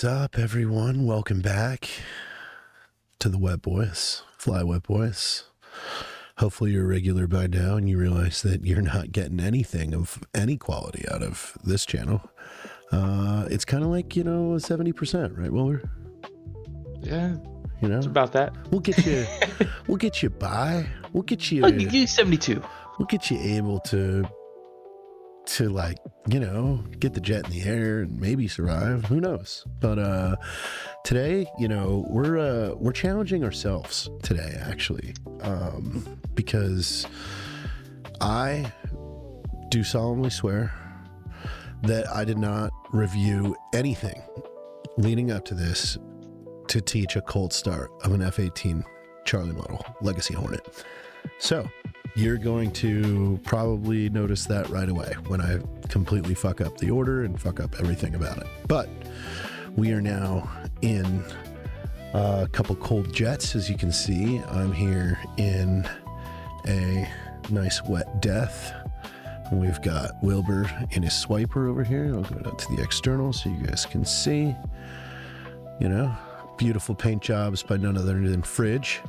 What's up, everyone? Welcome back to the Wet Boys, Fly Wet Boys. Hopefully you're a regular by now and you realize that you're not getting anything of any quality out of this channel. It's kind of like, 70%, right, Wilbur? Yeah, it's about that. We'll get you, we'll get you by. We'll get you. I'll give you 72. We'll get you able to get the jet in the air and maybe survive. Who knows? But today, we're challenging ourselves today, actually, because I do solemnly swear that I did not review anything leading up to this to teach a cold start of an F-18 Charlie model Legacy Hornet. So you're going to probably notice that right away when I completely fuck up the order and fuck up everything about it. But we are now in a couple cold jets. As you can see, I'm here in a nice wet death. We've got Wilbur in his swiper over here. I'll go down to the external so you guys can see. Beautiful paint jobs by none other than Fridge.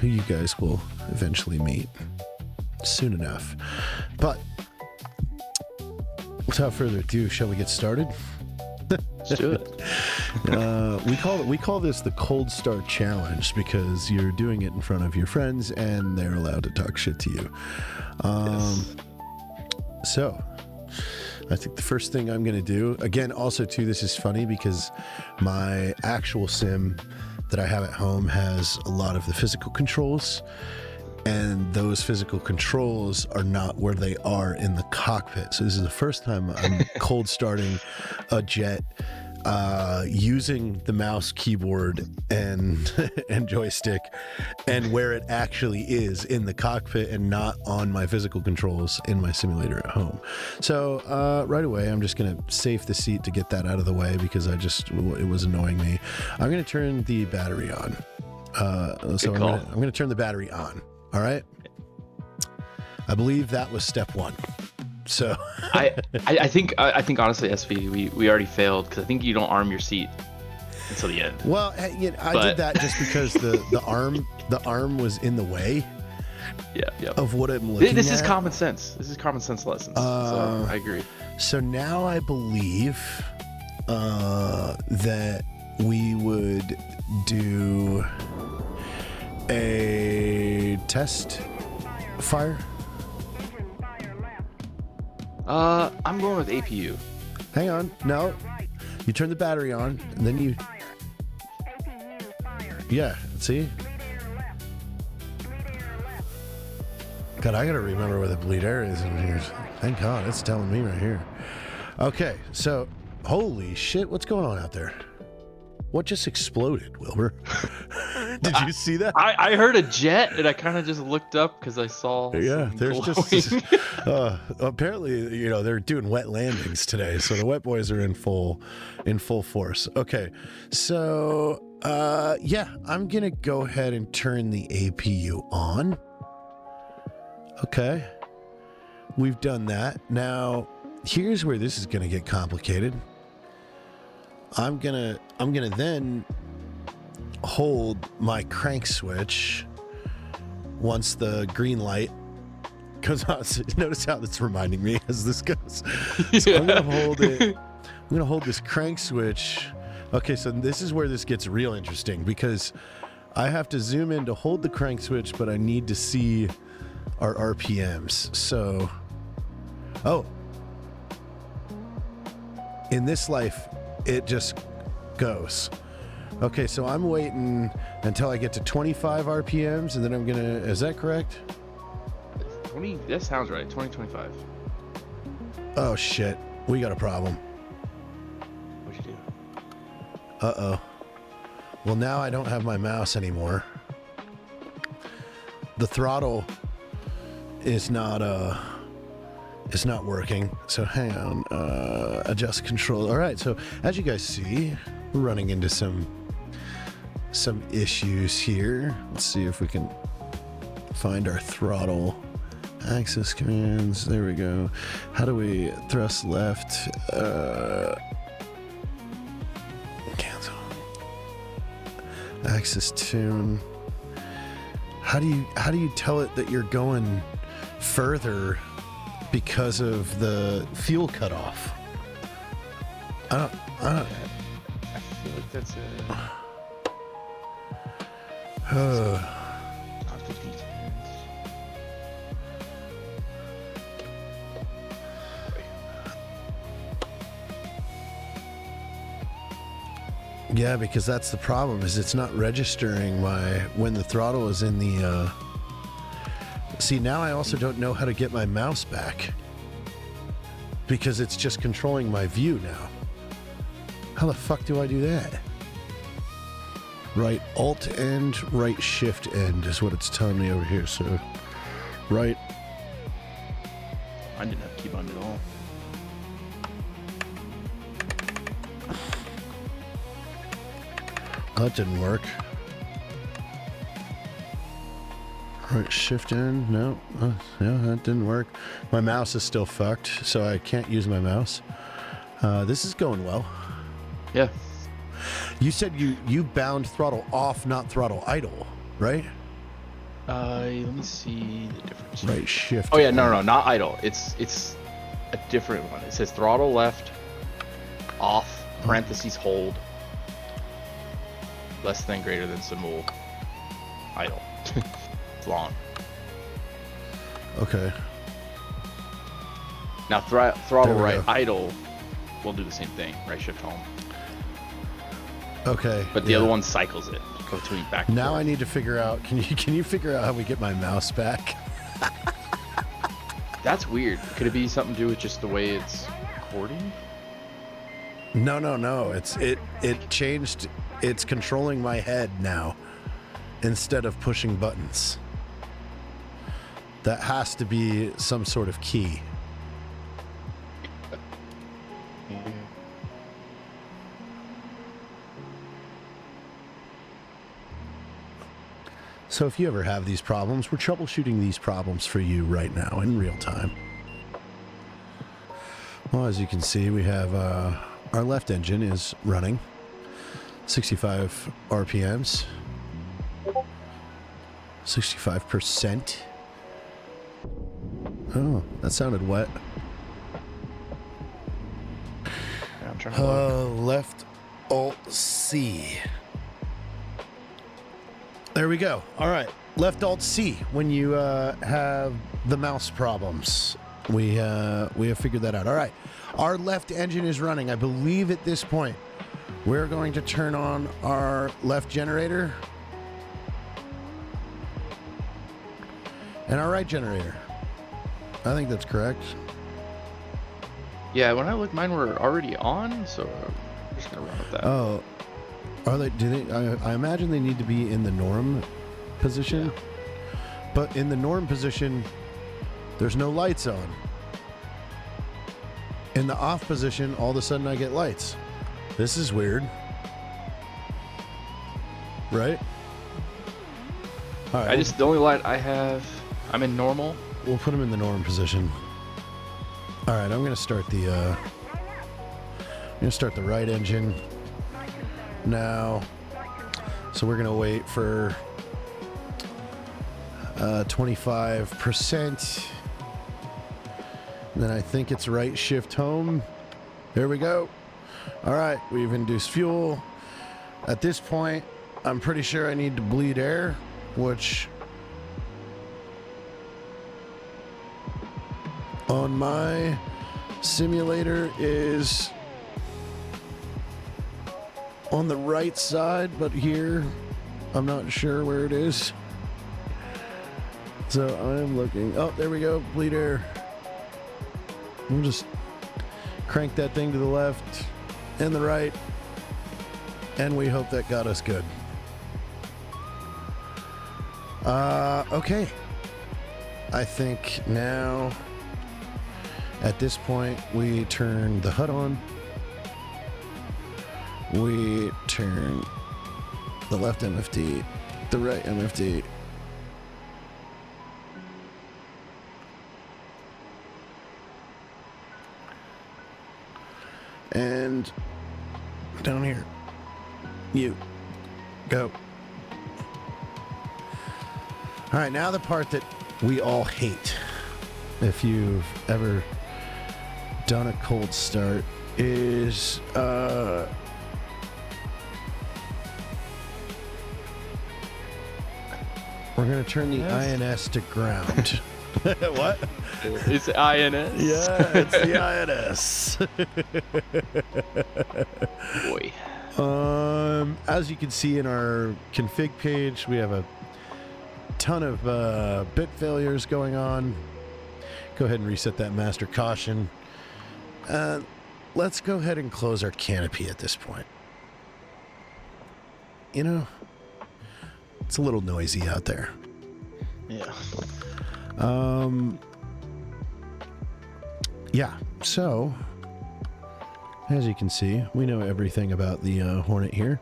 Who you guys will eventually meet soon enough. But without further ado, shall we get started? Let's do it. We call this the Cold Start Challenge because you're doing it in front of your friends and they're allowed to talk shit to you. Yes. So I think the first thing I'm going to do, again, also too, this is funny because my actual sim that I have at home has a lot of the physical controls, and those physical controls are not where they are in the cockpit. So this is the first time I'm cold starting a jet using the mouse, keyboard, and joystick, and where it actually is in the cockpit and not on my physical controls in my simulator at home. So right away, I'm just going to save the seat to get that out of the way because it was annoying me. I'm going to turn the battery on. So I'm going to turn the battery on. All right. I believe that was step one. So I think honestly, SV, we already failed because I think you don't arm your seat until the end. Well, I did that just because the arm was in the way. Yeah. Of what I'm looking at. This is common sense. This is common sense lessons. So I agree. So now I believe that we would do a test fire. I'm going with APU. Hang on. No. You turn the battery on, and then you... Yeah, see? God, I gotta remember where the bleed air is in here. Thank God, it's telling me right here. Okay, so... Holy shit, what's going on out there? What just exploded, Wilbur? Did you see that? I heard a jet, and I kind of just looked up because I saw. Yeah, there's just apparently, they're doing wet landings today, so the Wet Boys are in full force. Okay, so I'm gonna go ahead and turn the APU on. Okay, we've done that. Now, here's where this is gonna get complicated. I'm gonna then hold my crank switch once the green light goes on. Notice how that's reminding me as this goes. So I'm gonna hold it. I'm gonna hold this crank switch. Okay, so this is where this gets real interesting because I have to zoom in to hold the crank switch, but I need to see our RPMs. So, in this life, it just goes. Okay, so I'm waiting until I get to 25 RPMs, and then I'm gonna... Is that correct? 20. That sounds right. 2025. Oh shit, we got a problem. What'd you do? Uh-oh. Well, now I don't have my mouse anymore. The throttle is not working. So hang on. Adjust control. All right. So as you guys see, we're running into some issues here. Let's see if we can find our throttle access commands. There we go. How do we thrust left? Axis tune. How do you tell it that you're going further because of the fuel cutoff? I don't. I feel like that's not the details. Yeah, because that's the problem, is it's not registering when the throttle is in the See, now I also don't know how to get my mouse back because it's just controlling my view now. How the fuck do I do that? Right alt end, right shift end is what it's telling me over here. So right. I didn't have keybind at all. That didn't work. Right shift end, no. Yeah, that didn't work. My mouse is still fucked, so I can't use my mouse. This is going well. Yeah. You said you bound throttle off, not throttle idle, right? Let me see the difference. Right shift. Oh yeah, no, not idle. It's a different one. It says throttle left, off, parentheses hold, less than greater than symbol, idle. It's long. Okay. Now throttle right go. idle will do the same thing. Right shift home. Okay. But the other one cycles it between back and Now forth. I need to figure out. Can you figure out how we get my mouse back? That's weird. Could it be something to do with just the way it's recording? No. It changed. It's controlling my head now instead of pushing buttons. That has to be some sort of key. So if you ever have these problems, we're troubleshooting these problems for you right now in real time. Well, as you can see, we have our left engine is running 65 RPMs, 65%. Oh, that sounded wet. Yeah, I'm trying to look. Left Alt C. There we go. All right. Left Alt C when you have the mouse problems. We have figured that out. All right. Our left engine is running. I believe at this point we're going to turn on our left generator and our right generator. I think that's correct. Yeah, when I looked, mine were already on, so I'm just gonna run with that. Oh, are they? Do they? I imagine they need to be in the norm position. Yeah. But in the norm position, there's no lights on. In the off position, all of a sudden I get lights. This is weird. Right? All right. The only light I have, I'm in normal. We'll put them in the norm position. All right, I'm gonna start the right engine now. So we're gonna wait for 25%. Then I think it's right shift home. There we go. All right, we've induced fuel. At this point, I'm pretty sure I need to bleed air, which on my simulator is on the right side, but here I'm not sure where it is. So I'm looking. Oh, there we go. Bleed air. We'll just crank that thing to the left and the right, and we hope that got us good. Okay. I think now at this point we turn the HUD on. We turn the left MFD, the right MFD. And down here, you go. All right, now the part that we all hate, if you've ever done a cold start, is we're going to turn the INS to ground. What? It's INS? Yeah, it's the INS. Boy. As you can see in our config page, we have a ton of bit failures going on. Go ahead and reset that master caution. Let's go ahead and close our canopy at this point. You know, it's a little noisy out there. Yeah. Yeah, so as you can see, we know everything about the Hornet here.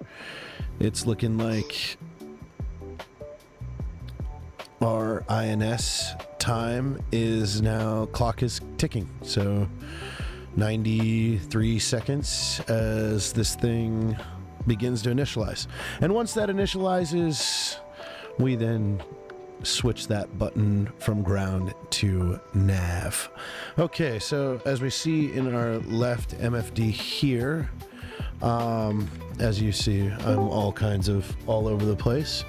It's looking like our INS time is now, clock is ticking. So 93 seconds as this thing begins to initialize. And once that initializes, we then switch that button from ground to nav. Okay, so as we see in our left MFD here, as you see, I'm all kinds of all over the place.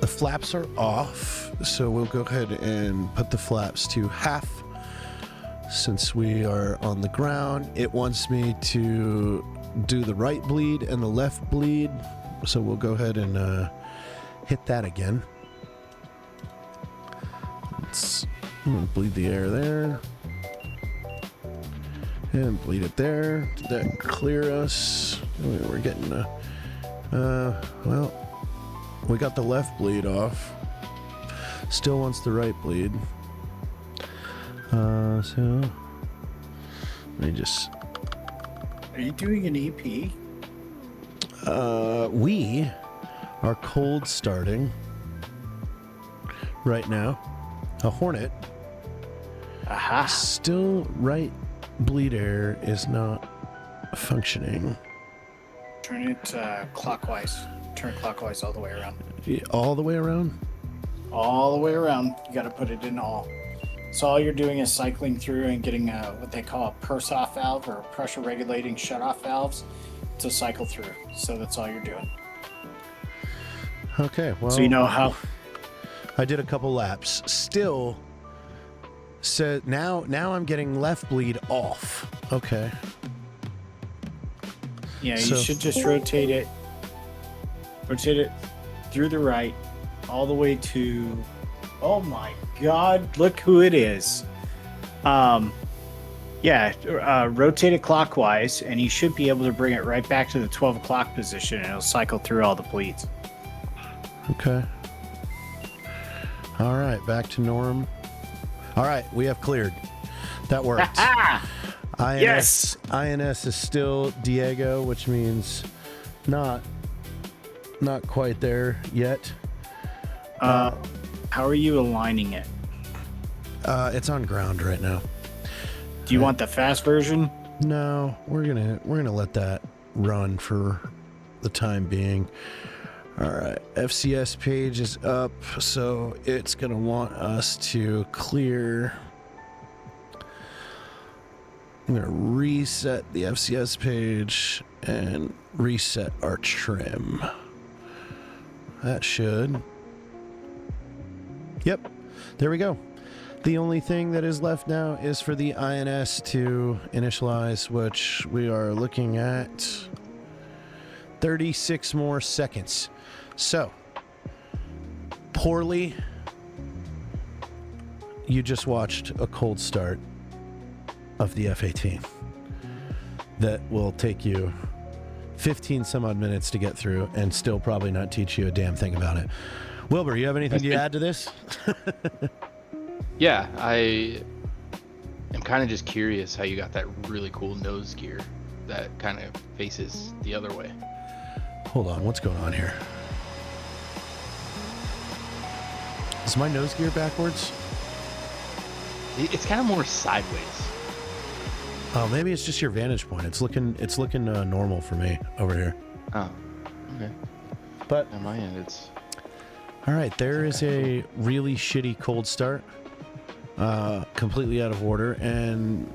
The flaps are off, so we'll go ahead and put the flaps to half. Since we are on the ground, it wants me to do the right bleed and the left bleed. So we'll go ahead and hit that again. Let's bleed the air there. And bleed it there. Did that clear us? We're getting well, we got the left bleed off. Still wants the right bleed. So let me just... Are you doing an EP? We are cold starting right now. A Hornet. Aha. Still right bleed air is not functioning. Turn it clockwise. Turn clockwise all the way around. All the way around? All the way around. You got to put it in all. So all you're doing is cycling through and getting what they call a purse off valve or pressure regulating shut off valves to cycle through. So that's all you're doing. Okay, well, So you know how I did a couple laps. Still, so now I'm getting left bleed off. Okay. Yeah, you So- should just rotate it through the right all the way to, oh my God, look who it is. Rotate it clockwise and you should be able to bring it right back to the 12 o'clock position and it'll cycle through all the bleeds. Okay. All right, back to norm. All right, we have cleared. That worked. INS, Yes! INS is still Diego, which means not quite there yet. How are you aligning it? It's on ground right now. Do you want the fast version? No, we're gonna let that run for the time being. All right, FCS page is up, so it's gonna want us to clear. I'm gonna reset the FCS page and reset our trim. That should. Yep, there we go. The only thing that is left now is for the INS to initialize, which we are looking at 36 more seconds. So, poorly, you just watched a cold start of the F-18 that will take you 15 some odd minutes to get through and still probably not teach you a damn thing about it. Wilbur, you have anything to add to this? Yeah, I am kind of just curious how you got that really cool nose gear that kind of faces the other way. Hold on, what's going on here? Is my nose gear backwards? It's kind of more sideways. Oh, maybe it's just your vantage point. It's looking normal for me over here. Oh, okay. But On my end, it's all right, there is a really shitty cold start, completely out of order, and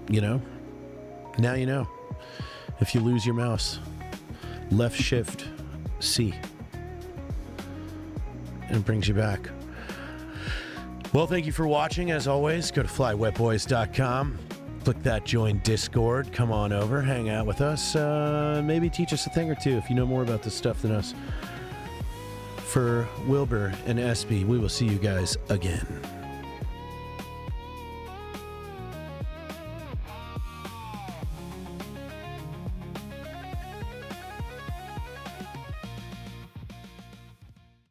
now you know. If you lose your mouse, left shift C, and it brings you back. Well, thank you for watching. As always, go to flywetboys.com. Click that join Discord. Come on over, hang out with us. Maybe teach us a thing or two if you know more about this stuff than us. For Wilbur and Espy, we will see you guys again.